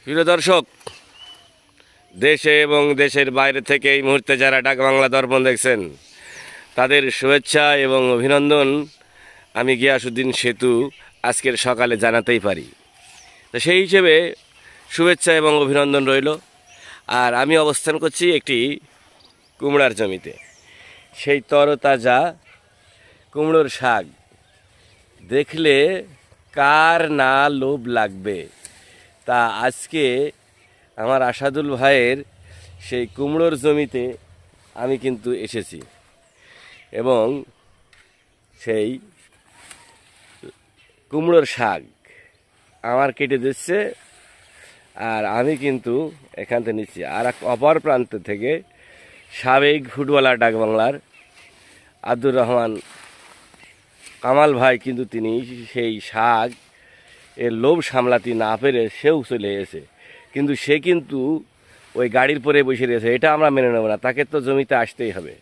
প্রিয় দর্শক, দেশে এবং দেশের বাইরে থেকে এই মুহূর্তে যারা ডাক বাংলা দর্পণ দেখছেন তাদের শুভেচ্ছা এবং অভিনন্দন আমি গিয়াসউদ্দিন সেতু আজকের সকালে জানাতেই পারি। তো সেই হিসেবে শুভেচ্ছা এবং অভিনন্দন রইল। আর আমি অবস্থান করছি একটি কুমড়ার জমিতে। সেই তরতাজা কুমড়োর শাক দেখলে কার না লোভ লাগবে। তা আজকে আমার আসাদুল ভাইয়ের সেই কুমড়োর জমিতে আমি কিন্তু এসেছি এবং সেই কুমড়োর শাক আমার কেটে দিচ্ছে আর আমি কিন্তু এখান থেকে নিচ্ছি। আর এক অপর প্রান্ত থেকে সাবেক ফুটবলার ডাক বাংলার আব্দুর রহমান কামাল ভাই কিন্তু তিনি সেই শাক এর লোভ সামলাতে না পেরে সেও চলে এসে, কিন্তু সে কিন্তু ওই গাড়ির পরে বসে রয়েছে। এটা আমরা মেনে নেব না, তাকে তো জমিতে আসতেই হবে।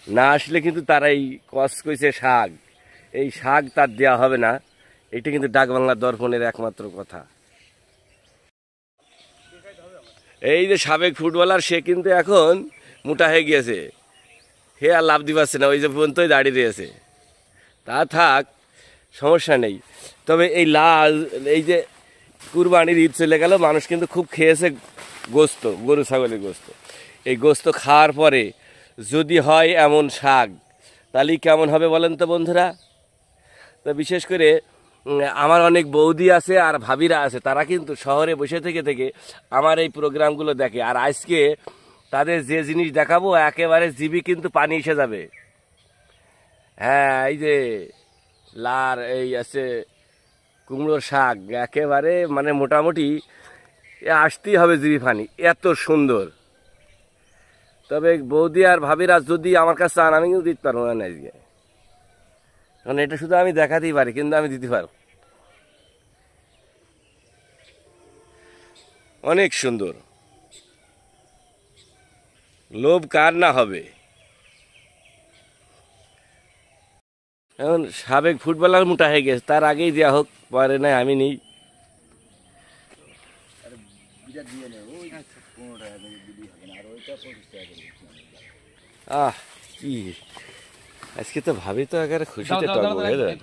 না আসলে কিন্তু তারাই কস কইছে শাক, এই শাক তার দেওয়া হবে না। এটা কিন্তু ডাক বাংলার দর্পণের একমাত্র কথা। এই যে সাবেক ফুটবলার সে কিন্তু এখন মোটা হয়ে গিয়েছে, হে আর লাভ দিবাচ্ছে না, ওই যে পর্যন্তই দাঁড়িয়ে রয়েছে। তা থাক, সমস্যা নেই। তবে এই লাল এই যে কুরবানির ঈদ চলে গেল, মানুষ কিন্তু খুব খেয়েছে গোস্ত, গরু ছাগলের গোস্ত। এই গোস্ত খাওয়ার পরে যদি হয় এমন শাক, তাহলে কেমন হবে বলেন তো বন্ধুরা? তো বিশেষ করে আমার অনেক বৌদি আছে আর ভাবিরা আছে, তারা কিন্তু শহরে বসে থেকে থেকে আমার এই প্রোগ্রামগুলো দেখে। আর আজকে তাদের যে জিনিস দেখাবো একেবারে জিভে কিন্তু পানি এসে যাবে। হ্যাঁ, এই যে লার এই আছে কুমড়োর শাক, একেবারে মানে মোটামুটি আসতেই হবে জিভে পানি, এত সুন্দর। তবে বৌদি আর ভাবিরা যদি আমার কাছে চান আমি কিন্তু দিতে পারবো না আজকে, কারণ এটা শুধু আমি দেখাতেই পারি, কিন্তু আমি দিতে পারবো। অনেক সুন্দর, লোভ কার না হবে। এখন সাবেক ফুটবলার মোটা হয়ে গেছে, তার আগেই দেওয়া হোক, পরে নাই আমি নেই। কি আজকে তো ভাবি তো একেবারে খুশিতে টক হয়ে যায়।